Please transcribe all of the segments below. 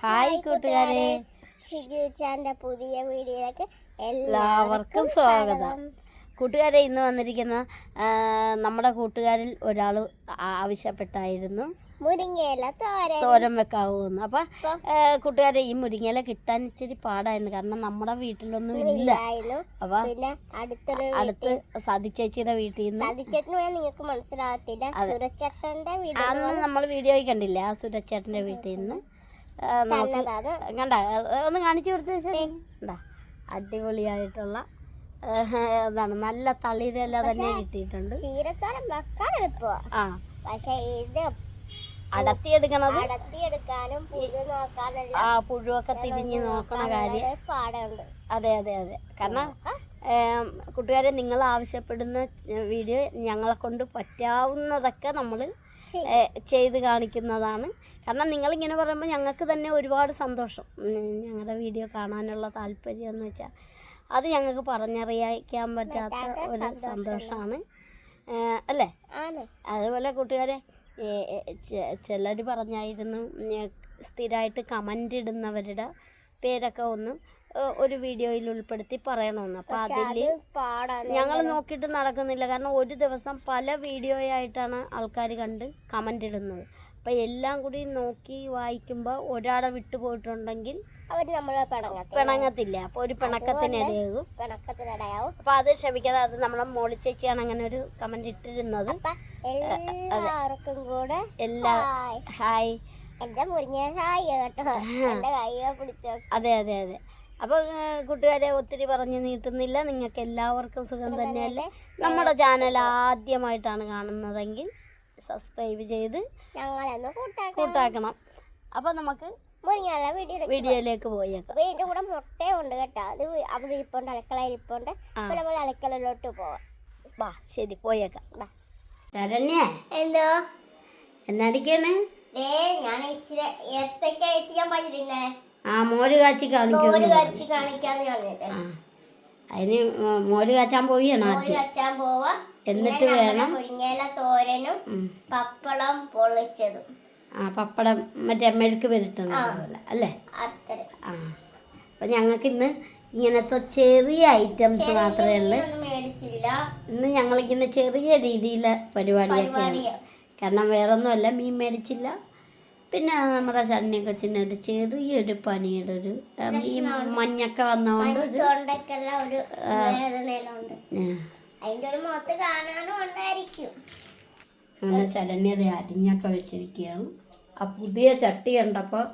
Hi കൂട്ടുകാരെ, ഷിജുച്ചാന്റെ പുതിയ വീഡിയോയിലേക്ക് എല്ലാവർക്കും സ്വാഗതം. കൂട്ടുകാരെ, ഇന്ന് വന്നിരിക്കുന്ന നമ്മുടെ കൂട്ടുകാരിൽ ഒരാൾ ആവശ്യപ്പെട്ടായിരുന്നു മുരിങ്ങയില തോരൻ വെക്കാവുമെന്ന്. അപ്പം കൂട്ടുകാരെ, ഈ മുരിങ്ങയില കിട്ടാൻ ഇച്ചിരി പാടായിരുന്നു, കാരണം നമ്മുടെ വീട്ടിലൊന്നും ഇല്ല. അപ്പൊ അടുത്ത് സതിച്ചേച്ചിയുടെ വീട്ടിൽ നിന്ന് നിങ്ങൾക്ക് മനസ്സിലാകത്തില്ല, സുരച്ചേട്ടന്റെ അന്ന് നമ്മൾ വീഡിയോയിൽ കണ്ടില്ലേ, ആ സുരച്ചേട്ടന്റെ വീട്ടിൽ നിന്ന് നമുക്ക് കണ്ട ഒന്ന് കാണിച്ചു കൊടുത്ത അടിപൊളിയായിട്ടുള്ള അതാണ്, നല്ല തളിരല തന്നെ കിട്ടിയിട്ടുണ്ട്. ചീരത്തോരൻ വെക്കാൻ എളുപ്പമാ, പക്ഷെ ഇത് അടത്തിയെടുക്കാനും പുഴുവൊക്കെ തിരിഞ്ഞ് നോക്കണ കാര്യം പാടുണ്ട്. അതെ അതെ അതെ, കാരണം കൂട്ടുകാരെ, നിങ്ങൾ ആവശ്യപ്പെടുന്ന വീഡിയോ ഞങ്ങളെ കൊണ്ട് പറ്റാവുന്നതൊക്കെ നമ്മൾ ചെയ്ത് കാണിക്കുന്നതാണ്. കാരണം നിങ്ങളിങ്ങനെ പറയുമ്പോൾ ഞങ്ങൾക്ക് തന്നെ ഒരുപാട് സന്തോഷം. ഞങ്ങളുടെ വീഡിയോ കാണാനുള്ള താല്പര്യം എന്ന് വെച്ചാൽ അത് ഞങ്ങൾക്ക് പറഞ്ഞറിയിക്കാൻ പറ്റാത്ത ഒരു സന്തോഷമാണ് അല്ലേ. അതുപോലെ കൂട്ടുകാരെ, ചിലർ പറഞ്ഞായിരുന്നു സ്ഥിരമായിട്ട് കമൻ്റ് ഇടുന്നവരുടെ പേരൊക്കെ ഒന്ന് ഒരു വീഡിയോയിൽ ഉൾപ്പെടുത്തി പറയണമെന്ന്. അപ്പോൾ അതിൽ ഞങ്ങൾ നോക്കിയിട്ട് നടക്കുന്നില്ല, കാരണം ഒരു ദിവസം പല വീഡിയോയായിട്ടാണ് ആൾക്കാർ കണ്ട് കമൻ്റ് ഇടുന്നത്. അപ്പോൾ എല്ലാം കൂടി നോക്കി വായിക്കുമ്പോൾ ഒരാളെ വിട്ടുപോയിട്ടുണ്ടെങ്കിൽ അവർ നമ്മളെ പിണങ്ങത്തില്ല, അപ്പോൾ ഒരു പിണക്കത്തിനിടയാകും. അപ്പോൾ അത് ക്ഷമിക്കാതെ, അത് നമ്മളെ മോളി ചേച്ചിയാണ് അങ്ങനെ ഒരു കമൻ്റ് ഇട്ടിരുന്നത്. എല്ലാവർക്കും കൂടെ ഹായ്, എന്റെ മുരിങ്ങ ഹായ് കേട്ടോ, എന്റെ കൈയെ പിടിച്ചോ. അതെ അതെ അതെ. അപ്പോൾ കൂട്ടുകാരെ, ഒത്തിരി പറഞ്ഞു നീട്ടുന്നില്ല, നിങ്ങൾക്ക് എല്ലാവർക്കും സുഖം തന്നെയല്ലേ. നമ്മുടെ ചാനൽ ആദ്യമായിട്ടാണ് കാണുന്നതെങ്കിൽ സബ്സ്ക്രൈബ് ചെയ്ത് കൂട്ടാക്കണം. അപ്പോൾ നമുക്ക് വീഡിയോയിലേക്ക് പോയേക്കാം. ഇതിന്റെ കൂടെ മുട്ടയുണ്ട് കേട്ടോ, അത് അവിടെ ഇരിപ്പുണ്ട്, അടുക്കളയിൽ ഇരിപ്പുണ്ട്. നമ്മൾ അടുക്കളയിലോട്ട് പോവാം. വാ, ശരി, പോയേക്കാം. ശരണ്യ, എന്തോ എന്നടിക്കാണ്? ഞാൻ ഇച്ചിരി ഏത്തക്കായിട്ട് ഞാൻ പറഞ്ഞിരുന്നേ, മോര് കാച്ചി കാണിക്കാന്ന് അതിന് മോര് കാച്ചാൻ പോവാ. എന്നിട്ട് വേണം മുരിങ്ങയില തോരനും പപ്പടം പൊള്ളിച്ചതും. പപ്പടം മറ്റേ മെഴുക്ക് പെരട്ടുന്നത് അല്ലേ. അപ്പൊ ഞങ്ങൾക്ക് ഇന്ന് ഇങ്ങനത്തെ ചെറിയ ഐറ്റംസ് മാത്രമേ ഉള്ളൂ. ഇന്ന് ഞങ്ങളിങ്ങനെ ചെറിയ രീതിയിലെ പരിപാടിയൊക്കെയാണ്, കാരണം വേറൊന്നുമല്ല, മീൻ മേടിച്ചില്ല. പിന്നെ നമ്മുടെ ശരണ്യ കൊച്ചിന് ഒരു ചെറിയൊരു പനിയുടെ ഒരു ഈ മഞ്ഞൊക്കെ വന്നതുകൊണ്ട് അങ്ങനെ ശരണ്യത അരിഞ്ഞൊക്കെ വെച്ചിരിക്കുകയാണ്. ആ പുതിയ ചട്ടി കണ്ടപ്പോൾ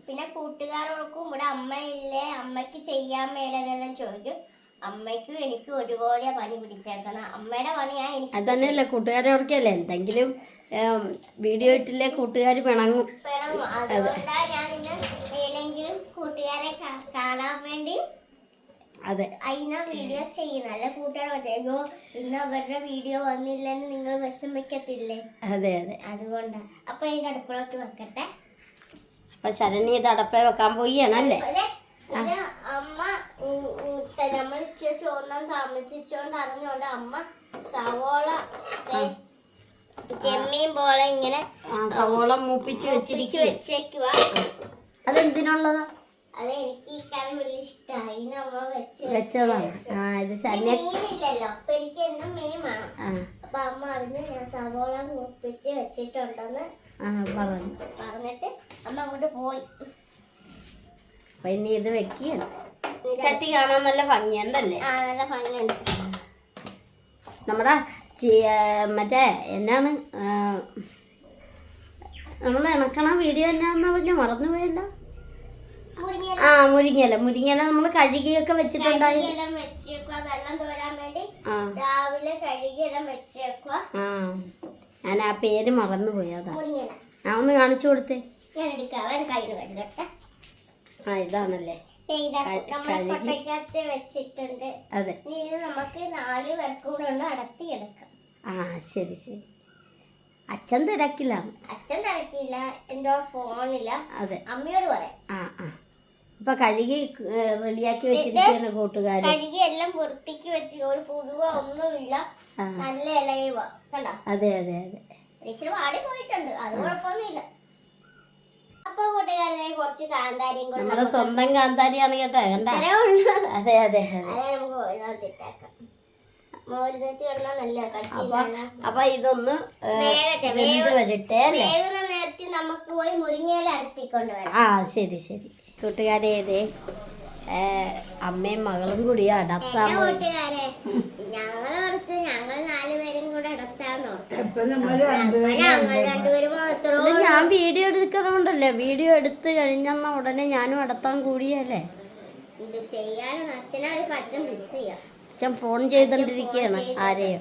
പിന്നെ കൂട്ടുകാരോടൊപ്പം ഇവിടെ അമ്മയില്ലേ, അമ്മയ്ക്ക് ചെയ്യാൻ മേലെന്നെല്ലാം ചോദിക്കും. അമ്മയ്ക്കും എനിക്ക് ഒരുപോലെ പനി പിടിച്ചേക്കണം. അമ്മയുടെ പണിയാ എനിക്ക്. അതന്നെയല്ലേ, കൂട്ടുകാരോർക്കല്ലേ എന്തെങ്കിലും വീഡിയോ ഇട്ടില്ലേ കൂട്ടുകാർ പിണങ്ങും. അതുകൊണ്ടാണ് ഞാൻ ഇന്ന് കൂട്ടുകാരെ കാണാൻ വേണ്ടി അതിനാ വീഡിയോ ചെയ്യുന്നത്. അല്ല കൂട്ടുകാർ അയ്യോ ഇന്ന് അവരുടെ വീഡിയോ വന്നില്ലെന്ന് നിങ്ങൾ വിഷമിക്കത്തില്ലേ? അതെ അതെ, അതുകൊണ്ടാണ്. അപ്പൊ അതിന്റെ അടുപ്പിലോട്ട് വെക്കട്ടെ. അപ്പൊ ശരണ്യ ഇത് അടപ്പേ വെക്കാൻ പോയാണല്ലേ. അമ്മ നമ്മൾ ചോറിനാൻ താമസിച്ചോണ്ട് അറിഞ്ഞോണ്ട് അമ്മ സവോള ചെമ്മീൻ പോലെ ഇങ്ങനെ സവോള മൂപ്പിച്ച് വെച്ചേക്കുവാ. അതെന്തിനുള്ളതാ? അത് എനിക്ക് ഈ കറി വലിയ ഇഷ്ടമായി, അമ്മ വെച്ചതാണ്. മീനില്ലല്ലോ, അപ്പൊ എനിക്ക് എന്നും മീൻ വേണം. അപ്പൊ അമ്മ അറിഞ്ഞ് ഞാൻ സവോള മൂപ്പിച്ച് വെച്ചിട്ടുണ്ടെന്ന് പറഞ്ഞിട്ട് അമ്മ അങ്ങോട്ട് പോയി. അപ്പൊ ഇനി ഇത് വെക്കുക. ചട്ടി കാണാൻ നല്ല ഭംഗിയുണ്ടല്ലേ? നല്ല ഭംഗിയുണ്ട്. നമ്മുടെ മറ്റേ എന്നാണ് നമ്മൾ ഇണക്കണ വീഡിയോ എന്നാന്ന് പറഞ്ഞ മറന്നുപോയല്ലോ. മുരിങ്ങയില നമ്മൾ കഴുകിയൊക്കെ വെച്ചിട്ടുണ്ടായി. രാവിലെ കഴുകിയെല്ലാം വെച്ചേക്കുക. ഞാൻ ആ പേര് മറന്നുപോയി, അതാ. ഒന്ന് കാണിച്ചു കൊടുത്തേ. ഇതാണല്ലേ വെച്ചിട്ടുണ്ട്. അതെ, നമുക്ക് 4 പേർക്കും കൂടെ ഒന്ന് അടത്തിയെടുക്കാം. ശരി ശരി. അച്ഛൻ തിരക്കില്ല, എന്തോ ഫോണില്ല. അതെ, അമ്മയോട് പറയാം. ഇപ്പൊ കഴുകി റെഡിയാക്കി വെച്ചിരിക്കുന്ന കൂട്ടുകാര്, കഴുകി എല്ലാം വൃത്തിക്ക് വെച്ച് ഒരു പുഴുവോ ഒന്നുമില്ല, നല്ല ഇലയുവ കണ്ടോ. അതെ അതെ അതെ, ഇച്ചിരി വാടി പോയിട്ടുണ്ട്, അത് കുഴപ്പമൊന്നുമില്ല. അപ്പൊ കൂട്ടുകാർ കുറച്ച് കാന്താരിയും കൂടെ നമ്മുടെ സ്വന്തം കാന്താരിയാണ് കേട്ടോ, കണ്ട? ഇത്രേ ഉള്ളൂ. അതെ അതെ അതെ. അതെ, നമുക്ക് ഇതിനകത്തിട്ടേക്കാം. മോരുന്നേറ്റ് കിടന്നാൽ നല്ല കടിച്ചില്ല. അപ്പൊ ഇതൊന്ന് വേഗട്ടെ, വെന്ത് വരട്ടെ അല്ലേ? വേഗുന്ന നേരത്തിൽ നമുക്ക് പോയി മുരിങ്ങയില അടുത്തിക്കൊണ്ട് വരാം. ആ ശരി ശരി. കൂട്ടുകാരെ, ഇതേ അമ്മയും മകളും കൂടി അടത്താൻ പോയി. കൂട്ടുകാരെ, ഞങ്ങൾ 4 പേരും കൂടെ അടത്താന്ന് നമ്മൾ ഞങ്ങൾ 2 പേരും മാത്രമേ. ഇത് ഞാൻ വീഡിയോ എടുക്കണോണ്ടല്ലേ, വീഡിയോ എടുത്ത് കഴിഞ്ഞെന്ന ഉടനെ ഞാനും അടത്താൻ കൂടിയല്ലേ. ഇത് ചെയ്യാനും അച്ഛനാണ് അച്ഛൻ മിസ് ചെയ്യാം. അച്ഛൻ ഫോൺ ചെയ്തോണ്ടിരിക്കുകയാണ് ആരെയോ.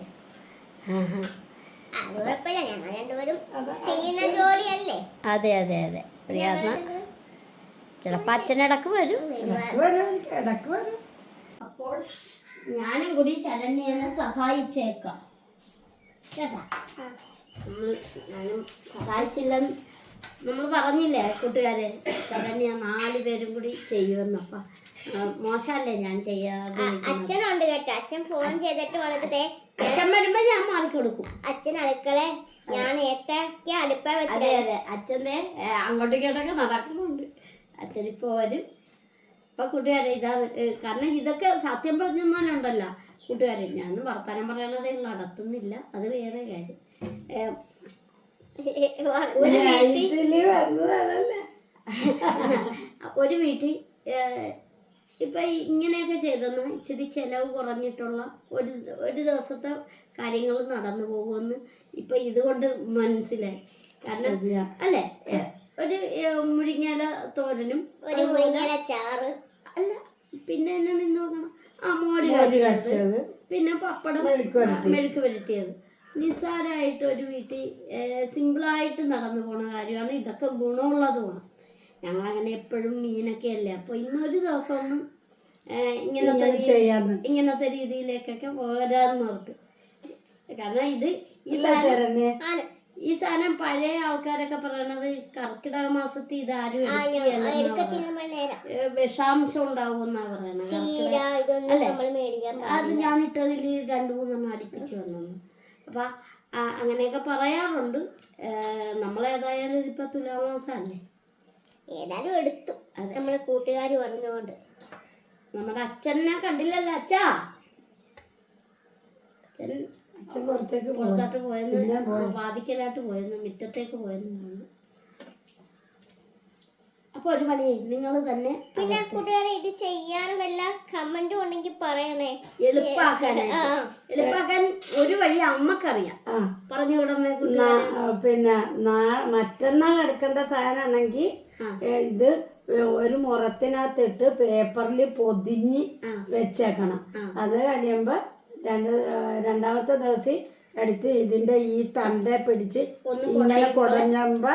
അത് കുഴപ്പമില്ല, ഞങ്ങൾ 2 പേരും ചെയ്യുന്ന ജോലിയല്ലേ. അതെ അതെ അതെ. അത് കാരണം ചിലപ്പോ അച്ഛനിടക്ക് വരും. ഇടക്ക് വരും. അപ്പോൾ ഞാനും കൂടി ശരണ്യനെ സഹായിച്ചേക്കാം കേട്ടാ. ഞാനും സഹായിച്ചില്ലെന്ന് നമ്മൾ പറഞ്ഞില്ലേ കൂട്ടുകാരെ, ശരണ്യ 4 പേരും കൂടി ചെയ്യുമെന്ന്. അപ്പം മോശമല്ലേ ഞാൻ ചെയ്യാതെ. അച്ഛനുണ്ട് കേട്ടോ, അച്ഛൻ ഫോൺ ചെയ്തിട്ട് വന്നിട്ട് അച്ഛൻ വരുമ്പോ ഞാൻ മാറിക്കൊടുക്കും. അച്ഛൻ അടുക്കളെ ഞാൻ ഏത്തക്ക അടുപ്പ വെച്ചത്. അതെ അതെ, അച്ഛൻ്റെ അങ്ങോട്ടും ഇങ്ങോട്ടൊക്കെ നടക്കുന്നുണ്ട്. അച്ഛനിപ്പോ വരും. ഇപ്പൊ കൂട്ടുകാരെ ഇതാണ് കാരണം. ഇതൊക്കെ സത്യം പറഞ്ഞൊന്നുമല്ലോ കൂട്ടുകാരെ, ഞാനൊന്നും വർത്താനം പറയണതേ ഉള്ളൂ, നടത്തുന്നില്ല. അത് വേറെ കാര്യം. ഒരു വീട്ടിൽ ഇപ്പൊ ഇങ്ങനെയൊക്കെ ചെയ്തെന്ന് ഇച്ചിരി ചെലവ് കുറഞ്ഞിട്ടുള്ള ഒരു ദിവസത്തെ കാര്യങ്ങൾ നടന്നു പോകുമെന്ന് ഇപ്പൊ ഇതുകൊണ്ട് മനസ്സിലായി. കാരണം അല്ലേ, ഒരു മുരിങ്ങയില തോരനും ഒരു മുരിങ്ങയില ചാറ് അല്ല, പിന്നെ എന്നെ നിന്ന് നോക്കണം, മോര് കാച്ചത്, പിന്നെ പപ്പടം മെഴുക്ക് പുരട്ടിയത്. നിസ്സാരമായിട്ട് ഒരു വീട്ടിൽ സിമ്പിളായിട്ട് നടന്നു പോണ കാര്യമാണ്. ഇതൊക്കെ ഗുണമുള്ളതുമാണ്. ഞങ്ങളങ്ങനെ എപ്പോഴും മീനൊക്കെ അല്ലേ, അപ്പോൾ ഇന്നൊരു ദിവസം ഒന്നും ഇങ്ങനത്തെ രീതിയിലേക്കൊക്കെ പോരാന്ന് ഓർത്ത്. കാരണം ഇത് ഈ സാധനം പഴയ ആൾക്കാരൊക്കെ പറയണത് കർക്കിടക മാസത്തിൽ ഇതാരും വിഷാംശം ഉണ്ടാവും എന്നാ പറയണത്. അത് ഞാൻ ഇട്ടതിൽ 2-3 അടുപ്പിച്ച് വന്നു. അപ്പൊ അങ്ങനെയൊക്കെ പറയാറുണ്ട്. നമ്മളേതായാലും ഇതിപ്പോ തുലാമാസല്ലേ, ഏതായാലും എടുത്തു. നമ്മളെ കൂട്ടുകാർ പറഞ്ഞുകൊണ്ട്. നമ്മുടെ അച്ഛനെ കണ്ടില്ലല്ലോ. അച്ഛൻ പുറത്തോട്ട് പോയെന്ന്, വാദിക്കലായിട്ട് പോയെന്ന്, മുറ്റത്തേക്ക് പോയെന്ന്. അപ്പൊ ഒരു പണി നിങ്ങൾ തന്നെ. പിന്നെ കൂട്ടുകാരെ, ഇത് ചെയ്യാൻ വല്ല കമന്റും ഉണ്ടെങ്കിൽ പറയണേ. എളുപ്പാക്കാൻ ഒരു വഴി അമ്മക്കറിയാം. പറഞ്ഞു വിടണേ. പിന്നെ മറ്റന്നാൾ എടുക്കേണ്ട സാധനമാണെങ്കിൽ ഇത് ഒരു മുറത്തിനകത്തിട്ട് പേപ്പറിൽ പൊതിഞ്ഞ് വെച്ചേക്കണം. അത് കഴിയുമ്പോ രണ്ടാമത്തെ ദിവസം എടുത്ത് ഇതിന്റെ ഈ തണ്ട പിടിച്ച് ഇങ്ങനെ കുടഞ്ഞമ്പോ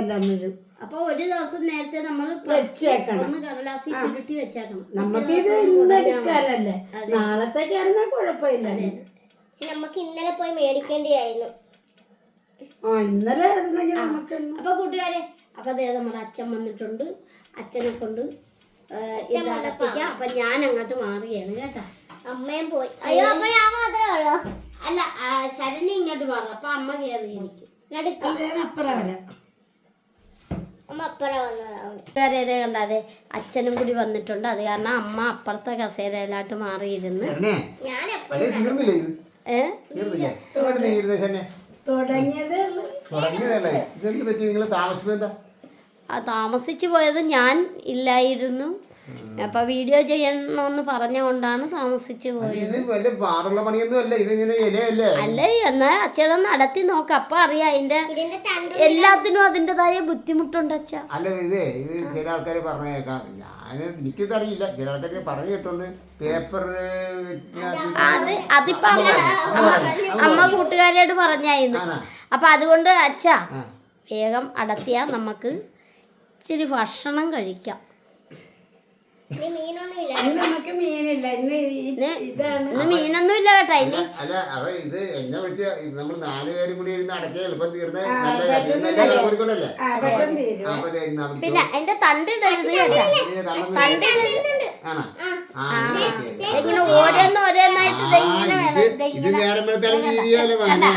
എല്ലാം വീഴും. അപ്പൊ ഒരു ദിവസം നേരത്തെ നമ്മൾ വെച്ചേക്കണം, കടലാസി ചുരുട്ടി വെച്ചേക്കണം. നമുക്കിത് ഇന്നെടുക്കാനല്ലേ, നാളത്തേക്കായിരുന്നാ കുഴപ്പമില്ല. നമുക്ക് ഇന്നലെ പോയി മേടിക്കേണ്ടിയായിരുന്നു. ഇന്നലെ ആയിരുന്നെങ്കിൽ നമുക്ക്. അപ്പൊ കൂട്ടുകാരെ, അപ്പൊ അതേ നമ്മുടെ അച്ഛൻ വന്നിട്ടുണ്ട്. അച്ഛനെ കൊണ്ട് ഇതടപ്പിക്കാം. അപ്പൊ ഞാൻ അങ്ങോട്ട് മാറിയാണ് കേട്ടാ. അമ്മയും പോയി. അയ്യോ, അപ്പൊ ഞാൻ മാത്രമേ ഉള്ളൂ. അല്ല, ശരണി ഇങ്ങോട്ട് മാറും. അപ്പൊ അമ്മ കയറി എനിക്ക് അപ്പുറം വരാം. അമ്മ അപ്പുറം വന്നതാണ്. കൂട്ടുകാരെ കണ്ടാതെ അച്ഛനും കൂടി വന്നിട്ടുണ്ട്. അത് കാരണം അമ്മ അപ്പുറത്തെ കസേരയിലായിട്ട് മാറിയിരുന്നു. ഞാൻ താമസിച്ചു പോയത് ഞാൻ ഇല്ലായിരുന്നു. അപ്പൊ വീഡിയോ ചെയ്യണമെന്ന് പറഞ്ഞുകൊണ്ടാണ് താമസിച്ചു പോയത്. അല്ല, എന്നാ അച്ഛനെ നടത്തി നോക്ക, അപ്പൊ അറിയാം അതിന്റെ എല്ലാത്തിനും അതിൻ്റെതായ ബുദ്ധിമുട്ടുണ്ട് അച്ഛ. അല്ല, ഇത് ചില ആൾക്കാർ പറഞ്ഞേക്കാം, എനിക്കിതറിയില്ല, ചില ആൾക്കാർ പറഞ്ഞു കേട്ടോണ്ട് പേപ്പർ അതിപ്പോ അമ്മ കൂട്ടുകാരോട് പറഞ്ഞായിരുന്നു. അപ്പൊ അതുകൊണ്ട് അച്ഛാ വേഗം അടത്തിയാ നമുക്ക് ഇച്ചിരി ഭക്ഷണം കഴിക്കാം. നമുക്ക് മീനില്ല ഇന്ന് മീനൊന്നും ഇല്ല കേട്ടാ. ഇനി അല്ല, അവ ഇത് എന്നെ വിളിച്ച് നമ്മൾ 4 പേരും കൂടി ഇരുന്ന് അടയ്ക്കാൻ എളുപ്പം തീർന്ന പിന്നെ അതിന്റെ തണ്ടിടരുത് കേട്ടാ. ആണോ? ആ, അങ്ങനെയൊക്കെ. ഇങ്ങനെ ഓരോന്നായിട്ട് ഇതെങ്ങനെ വേണം ഇത് നേരം വെളുത്താലും ചെയ്യാലോ മോനെ.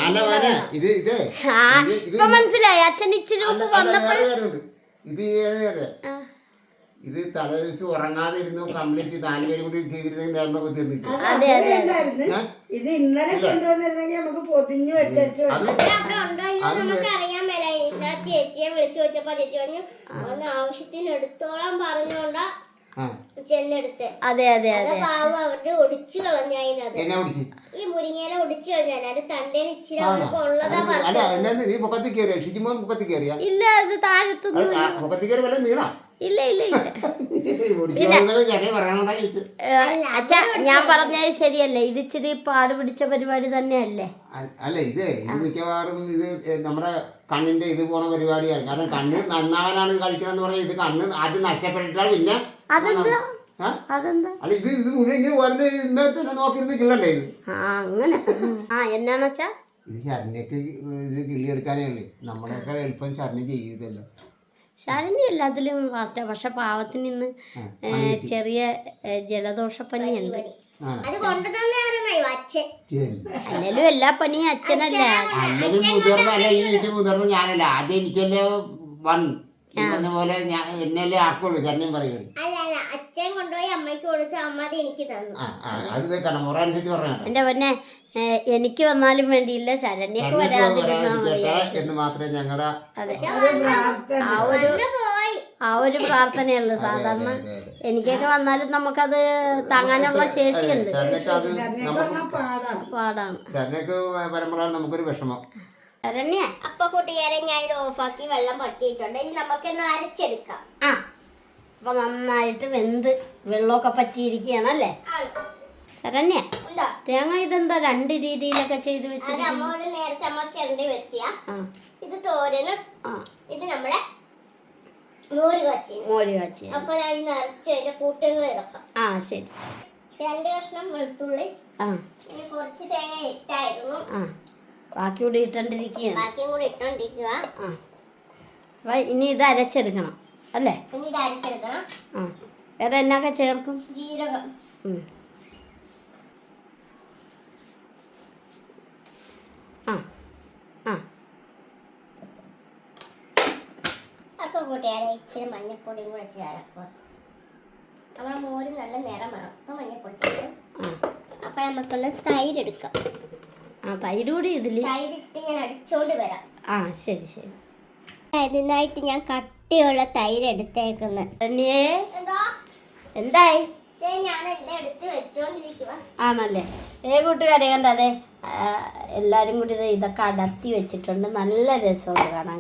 അല്ല മോനെ, ഇത് ഇപ്പൊ മനസ്സിലായി അച്ഛൻ ഇച്ചിരി മുമ്പ് വന്നപ്പോൾ വേറെ കാര്യമുണ്ട്. ഇത് ഇത് തലേ ദിവസം ഉറങ്ങാതെ ഇരുന്നു കംപ്ലീറ്റ് 4 പേരും കൂടി ചെയ്തിരുന്നെങ്കിൽ നേരത്തെ തീർന്നിട്ട്. അതെ അതെ ഇത് ഇന്നലെ കൊണ്ടുവന്നിരുന്നെങ്കിൽ നമുക്ക് പൊതിഞ്ഞു വെച്ചു. അവിടെ ഉണ്ടോ ഇല്ലോ നമുക്ക് അറിയാൻ മേല. ഇന്നാ ചേച്ചിയെ വിളിച്ചു ചോദിച്ചപ്പോ ചേച്ചി പറഞ്ഞു ഒന്ന് ആവശ്യത്തിന് എടുത്തോളം പറഞ്ഞോണ്ടാ ചെന്നെടുത്ത്. അതെ അതെ അതെ പാവം അവരുടെ ഒടിച്ചു കളഞ്ഞതിനത് എന്നെ പിടിച്ച് ഈ മുരിങ്ങയില ഒടിച്ചു കഴിഞ്ഞാൽ അത് തണ്ടേന് ഇച്ചിരി അവർക്ക് ഉള്ളതാ അല്ല എന്നാ നീ പൊക്കത്തിൽ കയറിയ ഷിജിമോൻ പൊക്കത്തിൽ കയറിയ ഇല്ല അത് താഴത്തുനിന്ന് പൊക്കത്തിൽ കയറി വല്ല നീണ ഇല്ല ഇല്ല ഇല്ല പറയാനോടാ ചോദിച്ചു. അച്ഛാ ഞാൻ പറഞ്ഞത് ശരിയല്ലേ, ഇത് ഇച്ചിരി പാട് പിടിച്ച പരിപാടി തന്നെയല്ലേ. അല്ല ഇത് മിക്കവാറും ഇത് നമ്മുടെ കണ്ണിന്റെ ഇത് പോണ പരിപാടിയാണ്. കാരണം കണ്ണ് നന്നാവാനാണ് ഇത് കഴിക്കണം എന്ന് പറഞ്ഞാൽ ഇത് കണ്ണ് ആദ്യം നഷ്ടപ്പെട്ടിട്ടാണ് പിന്നെ അതെന്താ അല്ല ഇത് മുഴുവൻ ഇങ്ങനെ വരുന്നത് ഇന്നലെ തന്നെ നോക്കിയിരുന്ന് കിള്ളണ്ടേ ഇത്. അങ്ങനെ എന്നാന്ന് വെച്ചാ ഇത് ശരണ്യക്ക് ഇത് കിള്ളിയെടുക്കാനേ ഉള്ളു. നമ്മളൊക്കെ എളുപ്പം ശരണ്യ ചെയ്തല്ലോ. ശരണ്യ എല്ലാത്തിലും ഫാസ്റ്റാ. പക്ഷെ പാവത്തിന് ഇന്ന് ചെറിയ ജലദോഷപ്പനിയുണ്ട്. അത് കൊണ്ടുതന്നെ അച്ഛൻ അല്ലെങ്കിലും എല്ലാ പനിയും അച്ഛനല്ലേ. അല്ലെങ്കിൽ മുതിർന്ന അല്ല ഈ വീട്ടിൽ മുതിർന്ന ഞാനല്ല. ആദ്യം എനിക്കല്ലേ വന്നു പറഞ്ഞ പോലെ ഞാൻ എന്നല്ലേ ആക്കുള്ളൂ. ശരണ്യം പറയുള്ളൂ. അല്ല അല്ല അച്ഛൻ കൊണ്ടുപോയി അമ്മയ്ക്ക് കൊടുത്ത് അമ്മ അത് എനിക്ക് തന്നു. അത് കേൾക്കണം മുറ അനുസരിച്ച് പറഞ്ഞാണ്. എന്റെ പൊന്നെ എനിക്ക് വന്നാലും വേണ്ടിയില്ല ശരണ്യക്ക് വരാതിരുന്നാ മതി എന്ന് മാത്രമേ ഞങ്ങളുടെ ആ ഒരു പ്രാർത്ഥനയുള്ളു. സാധാരണ എനിക്കൊക്കെ വന്നാലും നമുക്കത് താങ്ങാനുള്ള ശേഷിയുണ്ട്. പാടാണ്. ശരണ്യക്ക് വരുമ്പോഴാണ് നമുക്കൊരു വിഷമം. ശരണ്യ അപ്പൊ കൂട്ടുകാരെ ഞാൻ ഇത് ഓഫാക്കി വെള്ളം പറ്റിയിട്ടുണ്ട്. ഇനി നമുക്കൊന്ന് അരച്ചെടുക്കാം. അപ്പൊ നന്നായിട്ട് വെന്ത് വെള്ളമൊക്കെ പറ്റിയിരിക്കുകയാണല്ലേ ശരണ്യ. എന്താ തേങ്ങ ഇതെന്താ 2 രീതിയിലൊക്കെ ചെയ്ത് വെച്ചത്? അമ്മോട് നേരത്തെ അമ്മ ചെണ്ടി വെച്ചിയാ. ഇത് തോരനും ഇത് നമ്മുടെ മോര് കാച്ചി. അപ്പൊ ഞാൻ ഇന്ന് അരച്ച് അതിന്റെ കൂട്ടങ്ങൾ ഇറക്കാം. ശരി. 2 കഷ്ണം വെളുത്തുള്ളി, ഇനി കുറച്ച് തേങ്ങ ഇട്ടായിരുന്നു. ബാക്കി കൂടി ഇട്ടോണ്ടിരിക്കുകയാണ്. ബാക്കിയും കൂടി ഇട്ടോണ്ടിരിക്കുക. അപ്പൊ ഇനി ഇത് അരച്ചെടുക്കണം അല്ലേ? ഇനി ഇത് അരച്ചെടുക്കണം. വേറെ എന്നൊക്കെ ചേർക്കും? ജീരകം, അപ്പൊ കൂട്ടുകാരെ ഇച്ചിരി മഞ്ഞപ്പൊടിയും കൂടെ ചേർക്കുക. നമ്മുടെ മോര് നല്ല നിറമാണ്. അപ്പൊ മഞ്ഞപ്പൊടി ചേർക്കും. അപ്പൊ നമുക്കൊന്ന് തൈര് എടുക്കാം. തൈര് കൂടി ഇതില് തൈരിട്ട് ഞാൻ അടിച്ചോണ്ട് വരാം. ശരി ശരി. ഇതിനായിട്ട് ഞാൻ കട്ടിയുള്ള തൈര് എടുത്തേക്കുന്നു. എന്തായി? ഞാനെല്ലാം എടുത്ത് വെച്ചോണ്ടിരിക്കുക. ആണല്ലേ. കൂട്ടുകാരെ കണ്ടതെ എല്ലാരും കൂടി ഇതൊക്കെ അടർത്തി വെച്ചിട്ടുണ്ട്. നല്ല രസമുണ്ട് കാണാൻ.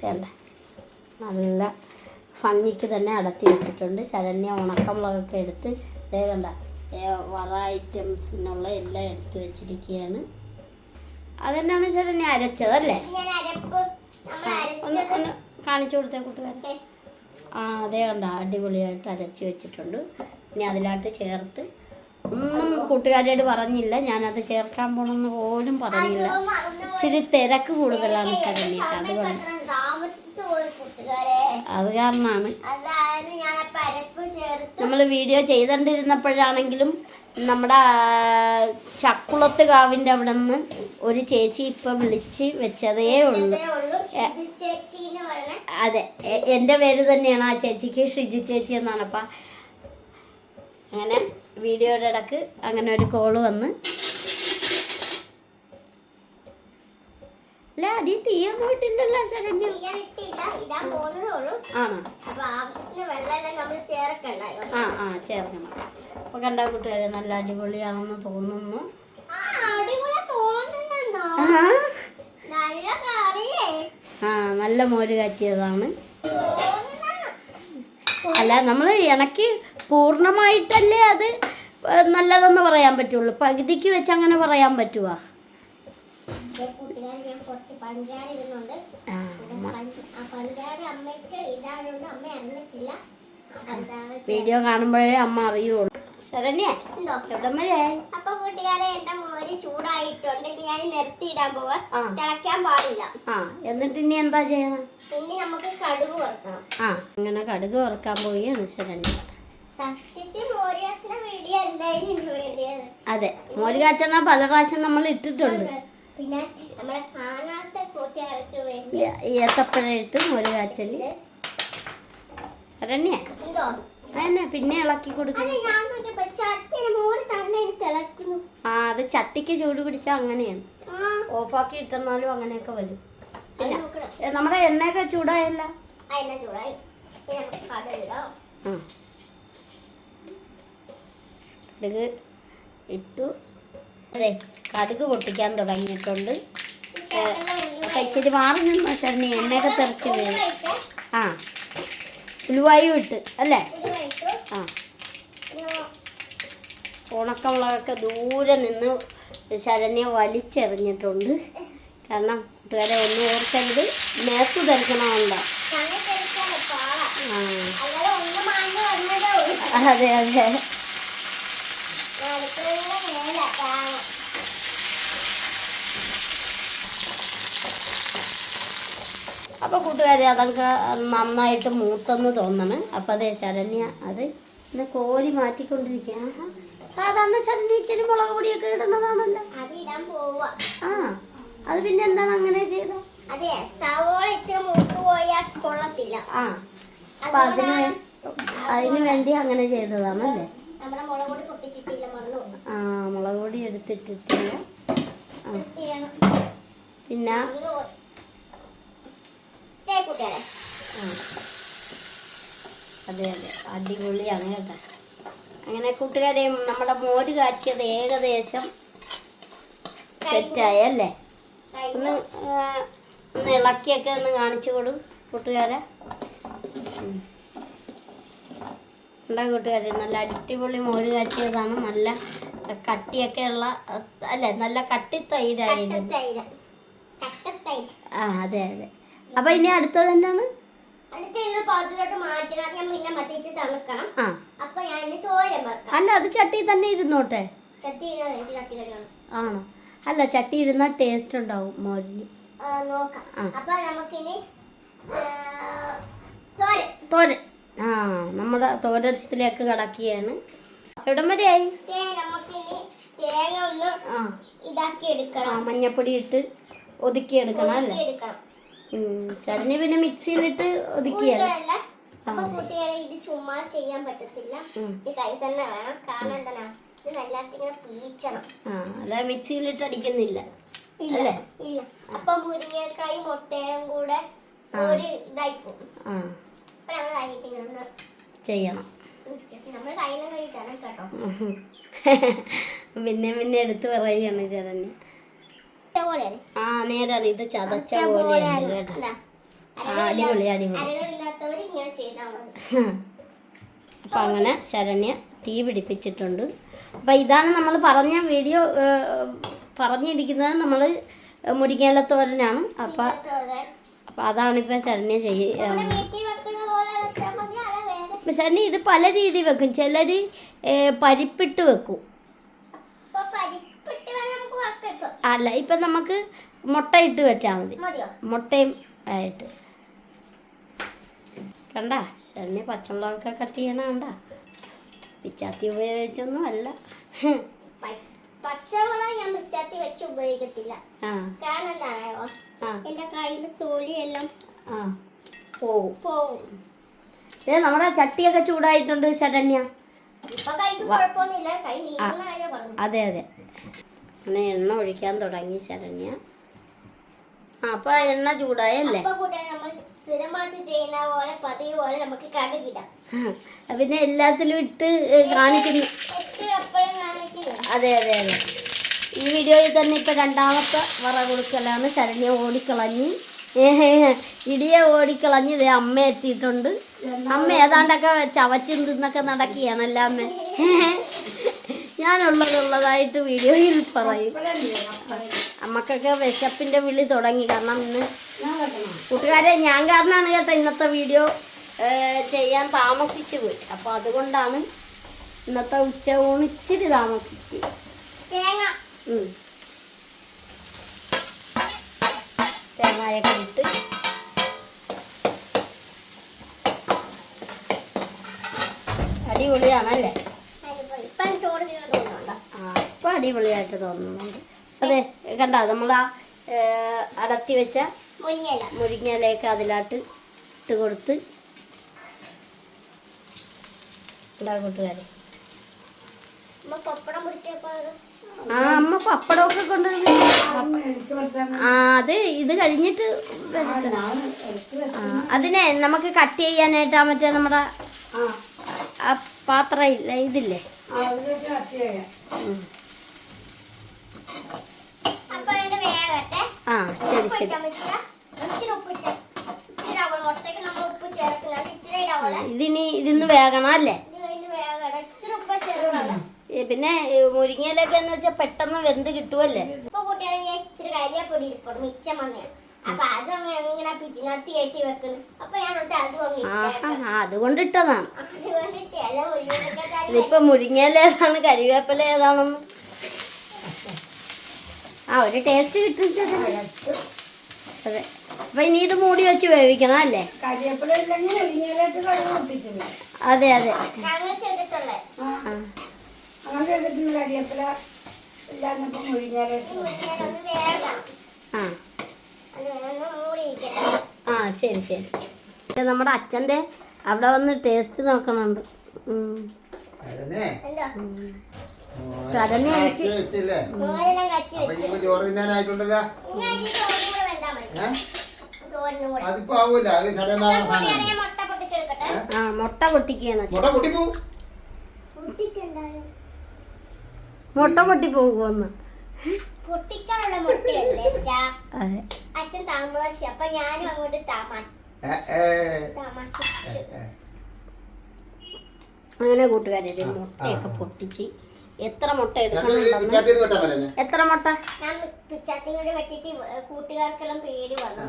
കണ്ട നല്ല ഭംഗിക്ക് തന്നെ അടർത്തി വെച്ചിട്ടുണ്ട്. ശരണ്യ ഉണക്കമുളകൊക്കെ എടുത്ത് കണ്ട വറ ഐറ്റംസിനുള്ള എല്ലാം എടുത്ത് വെച്ചിരിക്കുകയാണ്. അതെന്നാണ് ശരണ്യ അരച്ചതല്ലേ? ഒന്ന് കാണിച്ചു കൊടുത്തേ കൂട്ടുകാരെ. അതേ കണ്ട അടിപൊളിയായിട്ട് അരച്ച് വെച്ചിട്ടുണ്ട്. ഇനി അതിലായിട്ട് ചേർത്ത് ഒന്നും കൂട്ടുകാരോട് പറഞ്ഞില്ല. ഞാനത് ചേർക്കാൻ പോണെന്ന് പോലും പറഞ്ഞില്ല. ഇച്ചിരി തിരക്ക് കൂടുതലാണ് ശരണ്യക്ക്. അത് കാരണമാണ് നമ്മൾ വീഡിയോ ചെയ്തോണ്ടിരുന്നപ്പോഴാണെങ്കിലും നമ്മുടെ ചക്കുളത്ത് കാവിൻ്റെ അവിടെ നിന്ന് ഒരു ചേച്ചി ഇപ്പം വിളിച്ച് വെച്ചതേ ഉള്ളൂ. അതെ, എൻ്റെ പേര് തന്നെയാണ് ആ ചേച്ചിക്ക്, ഷിജി ചേച്ചി എന്നാണ്. അപ്പം അങ്ങനെ വീഡിയോയുടെ ഇടക്ക് അങ്ങനെ ഒരു കോള് വന്ന് അല്ല അടി തീയൊന്നും ഇട്ടില്ലല്ലോ ശരണ്യ? ആണോ? ചേർക്കണം. അപ്പൊ കണ്ട കൂട്ടുകാരെ നല്ല അടിപൊളിയാണെന്ന് തോന്നുന്നു. നല്ല മോര് കാച്ചിയതാണ്. അല്ല നമ്മൾ ഇണക്കി പൂർണ്ണമായിട്ടല്ലേ അത് നല്ലതെന്ന് പറയാൻ പറ്റുള്ളൂ. പകുതിക്ക് വെച്ച് അങ്ങനെ പറയാൻ പറ്റുവാ? വീഡിയോ കാണുമ്പോഴേ അമ്മ അറിയുള്ളൂ. ശരണ്യ എവിടെ വരെയായി? അപ്പൊ കൂട്ടുകാരെ എന്റെ മോര് ചൂടായിട്ടുണ്ട്. ഇനി ഞാൻ നിർത്തിയിടാൻ പോവാ. തിളയ്ക്കാൻ പാടില്ല. എന്നിട്ട് ഇനി എന്താ ചെയ്യണം? ഇനി നമുക്ക് കടുക് വറുക്കണം. അങ്ങനെ കടുക് വറുക്കാൻ പോവുകയാണ് ശരണ്യ. സത്യത്തിൽ മോരിയാച്ചിന്റെ വീഡിയോ അല്ലായിരുന്നു വേണ്ടിയത്. അതെ, മോര് കാച്ചണ പല പ്രാവശ്യം നമ്മൾ ഇട്ടിട്ടുണ്ട്. പിന്നെ നമ്മളെ കാണാത്ത കൂട്ടുകാർക്ക് വേണ്ടി ഏത്തപ്പഴം ഇട്ട് മോര് കാച്ചല്. ശരണ്യ എന്തോ അതന്നെ പിന്നെ ഇളക്കി കൊടുക്കും. അല്ല, ഞാൻ നോക്കിയപ്പോ ചട്ടിന് മോര് തന്നെ തിളക്കുന്നു. ആ, അത് ചട്ടിക്ക് ചൂട് പിടിച്ചാൽ അങ്ങനെയാണ്. ആ, ഓഫാക്കി ഇട്ടെന്നാലും അങ്ങനെയൊക്കെ വരും. അത് നോക്കണം. നമ്മുടെ എണ്ണയൊക്കെ ചൂടായല്ല. അതിനെ ചൂടായി. ഇനി നമുക്ക് കടുകിടാം. കടുക് ഇട്ടു. അതെ, കടുക് പൊട്ടിക്കാൻ തുടങ്ങിയിട്ടുണ്ട്. ഇച്ചിരി മാറി നിന്നോ ശരണി, എണ്ണയൊക്കെ തെറിച്ച് വീഴും. ആ, ഉലുവായും ഇട്ട് അല്ലേ? ആ, ഉണക്കമുളകൊക്കെ ദൂരെ നിന്ന് ശരണ്യ വലിച്ചെറിഞ്ഞിട്ടുണ്ട്. കാരണം കൂട്ടുകാരെ ഒന്നും ഓർക്കരുത്, മേത്ത് തെറിക്കണമുണ്ടോ. അതെ അതെ. അപ്പോൾ കൂട്ടുകാരെ അതൊക്കെ നന്നായിട്ട് മൂത്തെന്ന് തോന്നണം. അപ്പോൾ അതേ ശരണ്യ അത് ഇന്ന് കോരി മാറ്റിക്കൊണ്ടിരിക്കുക. സാധാരണ ശരണ്യ ഇച്ചിരി മുളക് പൊടിയൊക്കെ ഇടുന്നതാണല്ലോ. അതിടാൻ പോവാ. ആ, അത് പിന്നെ എന്താണ് അങ്ങനെ ചെയ്തത്? അതെ, സവോള ഇച്ചിരി മൂത്ത് പോയാൽ കൊള്ളത്തില്ല. ആ, അപ്പം അതിന് വേണ്ടി അങ്ങനെ ചെയ്തതാണല്ലേ. നമ്മുടെ മുളക് പൊടി പൊട്ടിച്ചിട്ടില്ല, മറന്നു. ആ, മുളക് പൊടി എടുത്തിട്ടിട്ടില്ല. പിന്നെ കൂട്ടുകാരെ, അതെ അതെ, അടിപൊളിയാണ് കേട്ടോ. അങ്ങനെ കൂട്ടുകാരെ നമ്മുടെ മോര് കാച്ചിയത് ഏകദേശം സെറ്റായല്ലേ. ഒന്ന് ഇളക്കിയൊക്കെ ഒന്ന് കാണിച്ചു കൊടു കൂട്ടുകാരെ. എന്താ കൂട്ടുകാരെ, നല്ല അടിപൊളി മോര് കാച്ചിയതാണ്. നല്ല കട്ടിയൊക്കെ ഉള്ള അല്ലേ, നല്ല കട്ടിത്തൈരായിരുന്നു. ആ, അതെ അതെ. അപ്പൊ ഇനി അടുത്തത് തന്നെയാണ് പാത്രത്തിലോട്ട് മാറ്റണം. ഞാൻ പിന്നെ മറ്റേച്ച് തണുക്കണം. ആ, അപ്പൊ ഞാൻ ഇനി തോരൻ വെക്കാം. അല്ല, അത് ചട്ടി തന്നെ ഇരുന്നോട്ടെ. ചട്ടി ചട്ടി തരണം. ആണോ? അല്ല, ചട്ടി ഇരുന്നാൽ ടേസ്റ്റ് ഉണ്ടാവും മോരിന്. നോക്കാം. അപ്പൊ നമുക്കിനി തോരൻ തോരൻ. ആ, നമ്മുടെ തോരത്തിലേക്ക് കടക്കുകയാണ്. എവിടം വരെയായി? നമുക്കിനി തേങ്ങ ഒന്ന് ഇതാക്കി എടുക്കണം. മഞ്ഞപ്പൊടി ഇട്ട് ഒതുക്കി എടുക്കണം അല്ലേ? എടുക്കണം. ശരണ്യ പിന്നെ മിക്സിയിലിട്ട് ഒതുക്കിയല്ലേ? അപ്പൊ കൂട്ടുകാരെ, ഇത് ചുമ്മാ ചെയ്യാൻ പറ്റത്തില്ല. ഇത് കൈ തന്നെ വേണം. കാരണം എന്താണ്, ഇത് നല്ലാത്ത ഇങ്ങനെ പീച്ചണം. അല്ല, മിക്സിയിലിട്ട് അടിക്കുന്നില്ല ഇല്ല ഇല്ല. അപ്പൊ മുരിങ്ങക്കായി മുട്ടയും കൂടെ ഒരു ഇതായി പോകും. അപ്പൊ ഞങ്ങൾ കഴിക്കുന്നത് ചെയ്യണം. നമ്മള് കയ്യിലും കഴിക്കണം കേട്ടോ. പിന്നെ പിന്നെ എടുത്ത് പറയുകയാണ് ശരണ്യ. ആ, നേരാണ്, ഇത് ചതച്ച പോലെയാണ് കേട്ടോ. അടിപൊളി അടിപൊളി. അരകളില്ലാത്തവര് ഇങ്ങനെ ചെയ്താൽ മതി. അപ്പം അങ്ങനെ ശരണ്യ തീ പിടിപ്പിച്ചിട്ടുണ്ട്. അപ്പം ഇതാണ് നമ്മൾ പറഞ്ഞ വീഡിയോ പറഞ്ഞിരിക്കുന്നത്. നമ്മൾ മുരിങ്ങയിലത്തോരനാണ്. അപ്പം അതാണിപ്പോൾ ശരണ്യ ശരണ്യ ഇത് പല രീതി വെക്കും. ചിലർ പരിപ്പിട്ട് വെക്കും. അല്ല, ഇപ്പം നമുക്ക് മുട്ട ഇട്ട് വെച്ചാൽ മതി. മുട്ടയും ആയിട്ട് കണ്ട ശരണ്യ പച്ചമുളകൊക്കെ കട്ട് ചെയ്യണ കണ്ട. പിച്ചാത്തി ഉപയോഗിച്ചൊന്നും അല്ല. പച്ചമുളക് ഞാൻ പിച്ചാത്തി വെച്ച് ഉപയോഗിക്കത്തില്ല. കാരണം എന്താണോ, എന്റെ കയ്യിൽ തൊലിയെല്ലാം പോവും. നമ്മുടെ ചട്ടിയൊക്കെ ചൂടായിട്ടുണ്ട് ശരണ്യ. ഇപ്പൊ കൈക്ക് കുഴപ്പമൊന്നുമില്ല. കൈ നീങ്ങായ പറഞ്ഞു. അതെ അതെ. അങ്ങനെ എണ്ണ ഒഴിക്കാൻ തുടങ്ങി ശരണ്യ. അപ്പൊ എണ്ണ ചൂടായല്ലേ? നമ്മൾ സ്ഥിരമായിട്ട് ചെയ്യുന്ന പോലെ പതിവ് പോലെ നമുക്ക് കടുകിടാം. പിന്നെ എല്ലാത്തിലും ഇട്ട് കാണിക്കുന്നു. അതെ അതെ അതെ. ഈ വീഡിയോയിൽ തന്നെ ഇപ്പൊ രണ്ടാമത്തെ വറ കൊടുക്കലാണ്. ശരണ്യ ഓടിക്കളഞ്ഞ് ഇടിയെ ഓടിക്കളഞ്ഞ് ഇതേ അമ്മ എത്തിയിട്ടുണ്ട്. അമ്മ ഏതാണ്ടൊക്കെ ചവച്ചും തിന്നൊക്കെ നടക്കുകയാണല്ലോ അമ്മ. ഞാനുള്ളതായിട്ട് വീഡിയോയിൽ പറയും. അമ്മക്കൊക്കെ വിശപ്പിൻ്റെ വിളി തുടങ്ങി. കാരണം ഇന്ന് കൂട്ടുകാരെ ഞാൻ കാരണമാണ് കേട്ടോ ഇന്നത്തെ വീഡിയോ ചെയ്യാൻ താമസിച്ചു പോയി. അപ്പോൾ അതുകൊണ്ടാണ് ഇന്നത്തെ ഉച്ചയൂണ് ഇച്ചിരി താമസിച്ച്. തേങ്ങയൊക്കെ ഇട്ട് അടിപൊളിയാണല്ലേ? ഇപ്പം ചോറ് തിന്നാൻ തോന്നുന്നുണ്ടോ? ആ ഇപ്പം അടിപൊളിയായിട്ട് തോന്നുന്നുണ്ട്. അതെ കണ്ട നമ്മൾ ആ അടത്തി വെച്ച മുരിങ്ങയിലേക്ക് അതിലാട്ട് ഇട്ട് കൊടുത്ത് ഉണ്ടാ കൂട്ടുകാരെ. പപ്പടം പൊടിച്ചപ്പോ ആ അമ്മ പപ്പടമൊക്കെ കൊണ്ട് എനിക്ക് വെച്ചാൽ ആ അത് ഇത് കഴിഞ്ഞിട്ട് വരട്ടെ. ആ അതിനെ നമുക്ക് കട്ട് ചെയ്യാനായിട്ട് മറ്റേ നമ്മുടെ ആ പാത്രം ഇല്ല ഇതില്ലേ? അതിലേക്ക് കട്ട് ചെയ്യാം. അപ്പൊ അതിന്റെ വേഗട്ടെ. ആ ശരി ശരി. ഇച്ചിരി ഉപ്പ് ഇച്ചിരി മുട്ടയ്ക്ക് നമ്മൾ ഉപ്പ് ചേർക്കുന്നുണ്ട്. ഇച്ചിരി ഇടാവോളെ. ഇതിനി ഇരുന്ന് വേകണം അല്ലേ? ഇത് കഴിഞ്ഞ് വേഗം ഇച്ചിരി ഉപ്പ് ചേർക്കണം. പിന്നെ മുരിങ്ങയിലൊക്കെ എന്ന് വെച്ചാൽ പെട്ടെന്ന് വെന്ത് കിട്ടുമല്ലേ? ഇപ്പൊ കുട്ടിയാണെങ്കിൽ ഇച്ചിരി കരിയാപ്പൊടി ഇരിപ്പുണ്ട് മിച്ചം വന്നെയാണ്. അപ്പൊ അതൊന്ന് ഇങ്ങനെ പിച്ചിനകത്ത് കയറ്റി വെക്കുന്നു. അപ്പൊ ഞാൻ അതുകൊണ്ടിട്ടതാണ്. അതുകൊണ്ട് ചില ഉരുളക്കാരി ഇതിപ്പോ മുരിങ്ങയില ഏതാണ് കരിവേപ്പില ഏതാണെന്ന് ഒരു ടേസ്റ്റ് കിട്ടും. അതെ അപ്പൊ ഇനി ഇത് മൂടി വെച്ച് വേവിക്കണം അല്ലേ? കരിവേപ്പില ഇല്ലെങ്കിൽ മുരിങ്ങയിലേക്ക് കടുക് പൊട്ടിച്ചില്ല. അതെ അതെ ഞങ്ങൾ ചെയ്തിട്ടുള്ളത്. അങ്ങനെ ചെയ്തിട്ടുണ്ട്. കരിവേപ്പില ഇല്ലാന്നപ്പോ മുരിങ്ങയിലേക്ക് മുരിങ്ങയിലൊന്ന് വേഗം ആ ഒന്ന് മൂടിയിരിക്കട്ടെ. ആ ശരി ശരി. നമ്മുടെ അച്ഛൻ്റെ അവിടെ വന്ന് ടേസ്റ്റ് നോക്കണുണ്ട്. അതന്നെ. എന്താ ശരണ്യ എനിക്ക് വെച്ചില്ലേ? മോരെല്ലാം കച്ചി അപ്പൊ വെച്ചു. ഇനിയിപ്പോ ചോറ് തിന്നാനായിട്ടുണ്ടല്ലോ. ഞാൻ ഈ തോരനും കൂടെ വെന്താൽ മതി. തോരനും കൂടെ. അതിപ്പോ ആവൂല. അത് ചടന്നാണ് സാധനം. ഞാൻ മുട്ട പൊട്ടിച്ചെടുക്കട്ടെ. ആ മുട്ട പൊട്ടിക്കുകയാണ്. മുട്ട പൊട്ടിപ്പോ. പൊട്ടിക്കണ്ടായോ? മുട്ട പൊട്ടിപ്പോകുമെന്ന്. പൊട്ടിക്കാനുള്ള മുട്ടയല്ലേ അച്ഛാ? അതെ അച്ഛൻ താമസ. അപ്പൊ ഞാനും അങ്ങോട്ട് താമസിച്ചു. അങ്ങനെ കൂട്ടുകാരെ മുട്ടയൊക്കെ പൊട്ടിച്ച് എത്ര മുട്ട എടുക്കണം? എത്ര മുട്ട? ഞാൻ പിച്ചാത്തിയും കൂടി വെട്ടിട്ട് കൂട്ടുകാർക്കെല്ലാം പേടി വന്നു.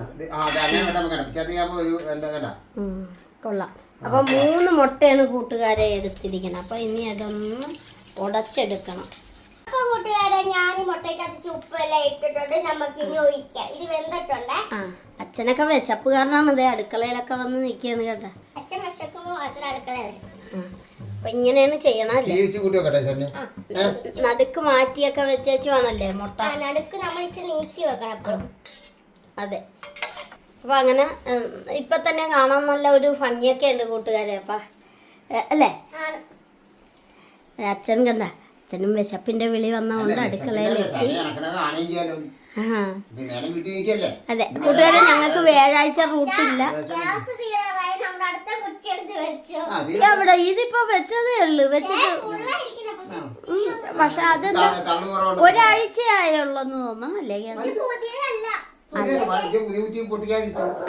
കൊള്ളാം. അപ്പൊ 3 മുട്ടയാണ് കൂട്ടുകാരെ എടുത്തിരിക്കുന്നത്. അപ്പൊ ഇനി അതൊന്ന് ഉടച്ചെടുക്കണം. അപ്പൊ കൂട്ടുകാരെ ഞാൻ ഈ മുട്ടയ്ക്കകത്ത് ഉപ്പെല്ലാം ഇട്ടിട്ടുണ്ട്. നമുക്ക് ഇനി ഒഴിക്കാം. ഇത് വെന്തിട്ടുണ്ട്. ആ അച്ഛനൊക്കെ വിശപ്പ് കാരണമാണ് ഇതേ അടുക്കളയിലൊക്കെ വന്ന് നിൽക്കുകയാണ് കേട്ടാ. അച്ഛൻ വിശക്കുമ്പോ അച്ഛൻ അടുക്കള വരും. അപ്പൊ ഇങ്ങനെയാണ് ചെയ്യണം അല്ലേ? നടുക്ക് മാറ്റിയൊക്കെ വെച്ചേച്ചുവാണല്ലേ മുട്ട? നടുക്ക് നമ്മൾ ഇച്ചിരി നീക്കി വെക്കണം എപ്പോഴും. അതെ. അപ്പൊ അങ്ങനെ ഇപ്പൊ തന്നെ കാണാൻ നല്ല ഒരു ഭംഗിയൊക്കെ ഉണ്ട് കൂട്ടുകാരെ. അപ്പൊ അല്ലേ അച്ഛൻ കണ്ട അച്ഛനും വിശപ്പിന്റെ വിളി വന്നതുകൊണ്ട് അടുക്കളയിലെത്തി. അതെ കൂട്ടുകാരെ ഞങ്ങൾക്ക് വ്യാഴാഴ്ച റൂട്ടില്ല. ഗ്യാസ് തീരാറായി. നമ്മുടെ അടുത്ത കുറ്റി എടുത്ത് വെച്ചു. എവിടെ ഇതിപ്പോ വെച്ചതേ ഉള്ളു വെച്ചിട്ട്. പക്ഷെ അതെന്താ ഒരാഴ്ചയായുള്ളെന്ന് തോന്നുന്നു അല്ലേ? ഗ്യാസ് പുതിയതല്ല.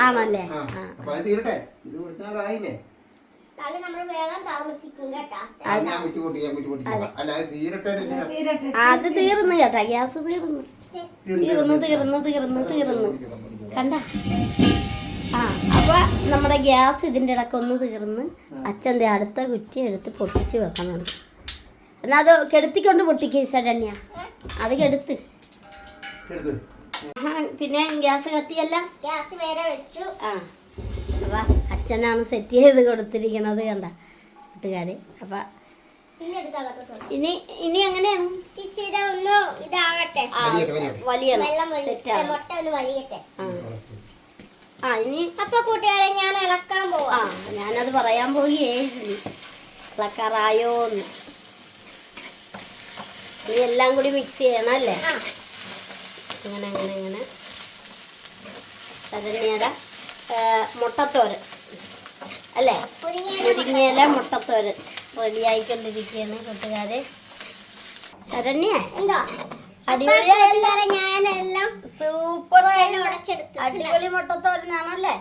ആണല്ലേ? നമ്മൾ വേഗം താമസിക്കും കേട്ടാ. അത് തീർന്നു കേട്ടാ. ഗ്യാസ് തീർന്നു കണ്ട. ആ അപ്പൊ നമ്മുടെ ഗ്യാസ് ഇതിന്റെ ഇടക്കൊന്ന് തീർന്ന് അച്ഛൻ്റെ അടുത്ത കുറ്റി എടുത്ത് പൊട്ടിച്ച് വെക്കണം. എന്നാ അത് കെടുത്തിക്കൊണ്ട് പൊട്ടിക്കുക ശരണ്യ. അത് കെടുത്ത്. പിന്നെ ഗ്യാസ് കത്തിയല്ല. ഗ്യാസ് വേറെ വെച്ചു. ആ അപ്പൊ അച്ഛനാണ് സെറ്റ് ചെയ്ത് കൊടുത്തിരിക്കുന്നത് കണ്ട കൂട്ടുകാര്. അപ്പൊ ഇനി എങ്ങനെയാണ്? ഇച്ചിരി ഒന്ന് ഇതാവട്ടെ. വലിയ വെള്ളം മുട്ട ഒന്ന് വലിയട്ടെ. ആ ഇനി അപ്പൊ കൂട്ടുകാരെ ഞാൻ ഇളക്കാൻ പോവാ. ഞാനത് പറയാൻ പോവുകയായിരുന്നു ഇളക്കാറായോന്ന്. ഇനി എല്ലാം കൂടി മിക്സ് ചെയ്യണം അല്ലേ? അങ്ങനെ അങ്ങനെ അങ്ങനെ ശരണ്യയുടെ മുട്ടത്തോരൻ അല്ലേ? മുരിങ്ങയില മുട്ടത്തോരൻ റെഡിയായിക്കൊണ്ടിരിക്കുകയാണ് കൂട്ടുകാരെ. ശരണ്യ എന്തോ അടിപൊളിയായി. ഞാനെല്ലാം സൂപ്പറായി ഉടച്ചെടുത്തു. അടിപൊളി മുട്ടത്തോരനാണല്ലേ?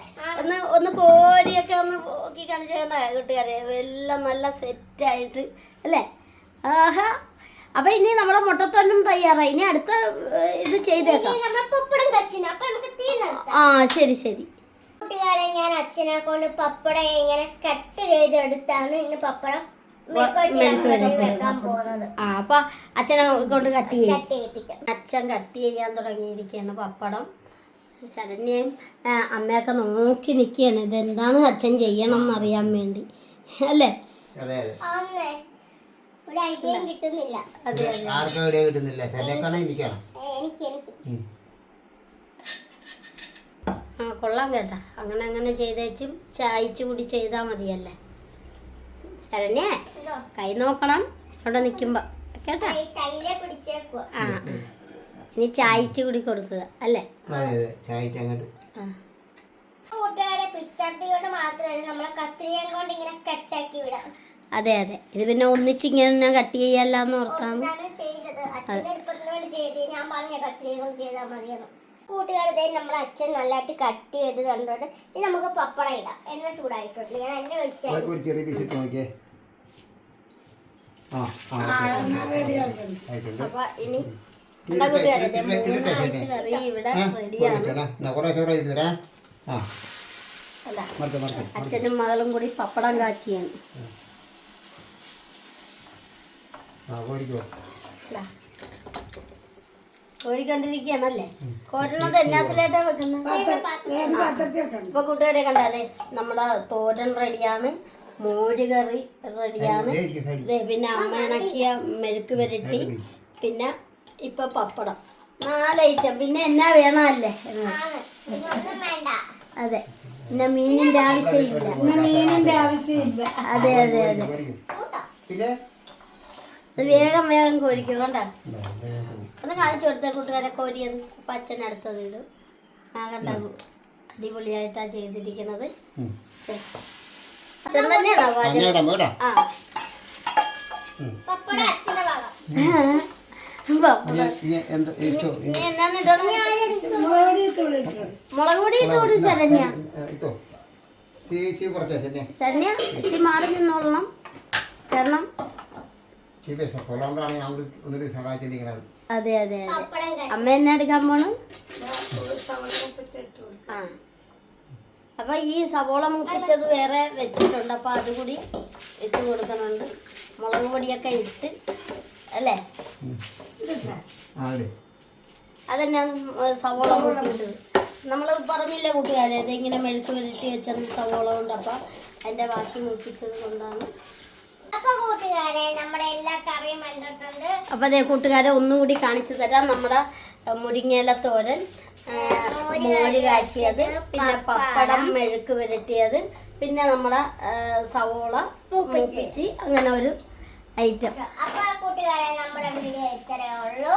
ഒന്ന് കോരിയൊക്കെ ഒന്ന് നോക്കി കാണിച്ചേണ്ട കൂട്ടുകാരെ. എല്ലാം നല്ല സെറ്റായിട്ട് അല്ലേ? ആഹാ. അപ്പൊ ഇനി നമ്മുടെ മുട്ടത്തോരനും തയ്യാറായി. ഇനി അടുത്ത ഇത് ചെയ്തേക്കാം. ആ ശരി ശരി. കൂട്ടുകാരെ ഞാൻ അച്ഛനെ കൊണ്ട് പപ്പടം ഇങ്ങനെ കട്ട് ചെയ്തെടുത്താണ് ഇന്ന് പപ്പടം വെക്കാൻ പോകുന്നത്. ആ അപ്പൊ അച്ഛനെ കൊണ്ട് കട്ട് ചെയ്യിപ്പിക്കാം. അച്ഛൻ കട്ട് ചെയ്യാൻ തുടങ്ങിയിരിക്കുകയാണ് പപ്പടം. ശരണ്യയും അമ്മയൊക്കെ നോക്കി നിൽക്കുകയാണ് ഇതെന്താണ് അച്ഛൻ ചെയ്യണം എന്നറിയാൻ വേണ്ടി അല്ലേ? അതെ അതെ ആന്നേ ഒരു ഐഡിയയും കിട്ടുന്നില്ല. അതെ അതെ. ആർക്കും ഐഡിയ കിട്ടുന്നില്ല. ശല്യക്കാണോ എനിക്കാണോ? എനിക്ക് ആ കൊള്ളാം കേട്ടാ. അങ്ങനെ അങ്ങനെ ചെയ്തേച്ചും ചായച്ചു കൂടി ചെയ്താൽ മതിയല്ലേ. ശരണ്യേ ഇതോ കൈ നോക്കണം അവിടെ നിൽക്കുമ്പോ കേട്ടാ. ടൈലെ പിടിച്ചേക്കുവാ. ആ ഇനി ചായച്ചു കൂടി കൊടുക്കുക അല്ലേ. അതെ അതെ ചായച്ച് അങ്ങോട്ട്. ആ കൂട്ടുകാരെ പിച്ചട്ടി കൊണ്ട് മാത്രമല്ല നമ്മളെ കത്രികയും കൊണ്ട് ഇങ്ങനെ കട്ടാക്കി വിടാം. അതെ അതെ. ഇത് പിന്നെ ഒന്നിച്ചിങ്ങനെ കട്ട് ചെയ്യല്ലാന്ന് ഓർത്താണ്. ഇതാണ് ചെയ്തത്. അച്ഛൻ്റെ എളുപ്പത്തിന് വേണ്ടി ചെയ്ത് ഞാൻ പറഞ്ഞ കത്രിക കൊണ്ട് ചെയ്താൽ മതിയെന്ന്. കൂട്ടുകാരെ നമ്മുടെ അച്ഛൻ നല്ലതായിട്ട് കട്ട് ചെയ്ത് കണ്ടോണ്ട് ഇനി നമുക്ക് പപ്പടം ഇടാം. എണ്ണ ചൂടായിട്ടുണ്ട്. ഞാൻ എണ്ണ ഒഴിച്ചാൽ ഒരു ചെറിയ പീസ് ഇട്ട് നോക്കിയേ. ആ ആയിട്ടുണ്ട്. അപ്പൊ ഇനി എന്താ കൂട്ടുകാരെ ദേ കറി ഇവിടെ റെഡിയാണ്. കുറേ ചോറ് ഇട്ട് തരാം. ആ അല്ല മറിച്ച് മറിച്ച്. അച്ഛനും മകളും കൂടി പപ്പടം കാച്ചിയാണ്. ആ കോരിക്കോ. കോരിക്കൊണ്ടിരിക്കുകയാണല്ലേ. കോരുന്നത് എന്നാത്തിലേട്ടാ വെക്കുന്നത്? പാത്രത്തിൽ വെക്കണം. ഇപ്പൊ കൂട്ടുകാരെ കണ്ടാലേ നമ്മുടെ തോരൻ റെഡിയാണ്, മോര് കറി റെഡിയാണ്, ദേ പിന്നെ അമ്മ ഇണക്കിയ മെഴുക്ക് പുരട്ടി, പിന്നെ ഇപ്പൊ പപ്പടം. 4 ഐറ്റം. പിന്നെ എന്നാ വേണമല്ലേ? ഇതൊന്നും വേണ്ട. അതെ. പിന്നെ മീനിന്റെ ആവശ്യമില്ല. ഇന്ന് മീനിന്റെ ആവശ്യമില്ല. അതെ അതെ അതെ. പിന്നെ അത് വേഗം വേഗം കോരിക്കും കണ്ട. ഒന്ന് കാണിച്ചു കൊടുത്ത കൂട്ടുകാരെ കോരിയത്. അപ്പൊ അച്ഛൻ അടുത്തത് ഇടും. ആ കണ്ട അടിപൊളിയായിട്ടാ ചെയ്തിരിക്കണത്. അച്ഛൻ തന്നെയാണോ പാചകം? ആ പപ്പടം അച്ഛൻ്റെ ഭാഗം. ഇനി എന്നാന്ന് ഇടണം? മുളകുപൊടി ഇട്ട് ഇവിടെ ഇട്ടു. മുളക് പൊടി ഇട്ടോട് ശരണ്യ. ഇട്ടോ കുറച്ച് ശരി. ശരണ്യ ഇച്ചി മാറി നിന്നോളണം. കാരണം കൊള്ളാണ്ടാണ് ഞങ്ങൾ ഒന്നിട്ട് സഹായിച്ചിരിക്കുന്നത്. അതെ അതെ അതെ. പപ്പടം അമ്മ എന്നെ എടുക്കാൻ പോണ്. ആ അപ്പൊ ഈ സവോള മൂപ്പിച്ചത് വേറെ വെച്ചിട്ടുണ്ട്. അപ്പൊ അതുകൂടി ഇട്ട് കൊടുക്കണുണ്ട്. മുളക് പൊടിയൊക്കെ ഇട്ട് അല്ലേ. അതെന്നാണ് സവോള മൂപ്പിച്ചത്. നമ്മൾ പറഞ്ഞില്ലേ കൂട്ടുകാരെ, അതെങ്ങനെ മെഴുക്ക് പുരട്ടി വെച്ചത് സവോള കൊണ്ട്. അപ്പൊ അതിന്റെ ബാക്കി മൂപ്പിച്ചത് കൊണ്ടാണ്. അപ്പൊ കൂട്ടുകാരെ നമ്മുടെ എല്ലാ കറിയും വെന്തിട്ടുണ്ട്. അപ്പൊ അതേ കൂട്ടുകാരെ ഒന്നുകൂടി കാണിച്ചു തരാം. നമ്മുടെ മുരിങ്ങയില തോരൻ, മോര് കാച്ചിയത്, പിന്നെ പപ്പടം മെഴുക്ക് പുരട്ടിയത്, പിന്നെ നമ്മുടെ സവോള മൂപ്പിച്ച്, അങ്ങനെ ഒരു ഐറ്റം. അപ്പൊ കൂട്ടുകാരെ നമ്മുടെ വീഡിയോ ഇത്രയേ ഉള്ളൂ.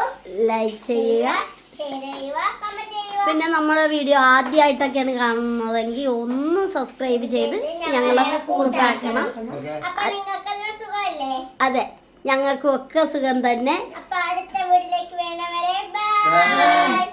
ലൈക്ക് ചെയ്യുക, ഷെയർ ചെയ്യുക, കമന്റ് ചെയ്യുക. പിന്നെ നമ്മുടെ വീഡിയോ ആദ്യമായിട്ടൊക്കെയാണ് കാണുന്നതെങ്കിൽ ഒന്ന് സബ്സ്ക്രൈബ് ചെയ്ത് ഞങ്ങളെ കൂട്ടാക്കണം. അപ്പൊ നിങ്ങൾക്കെല്ലാം സുഖമല്ലേ? അതെ, ഞങ്ങൾക്കും ഒക്കെ സുഖം തന്നെ. അപ്പൊ അടുത്ത വീട്ടിലേക്ക് വേണ്ടവരെ ബൈ.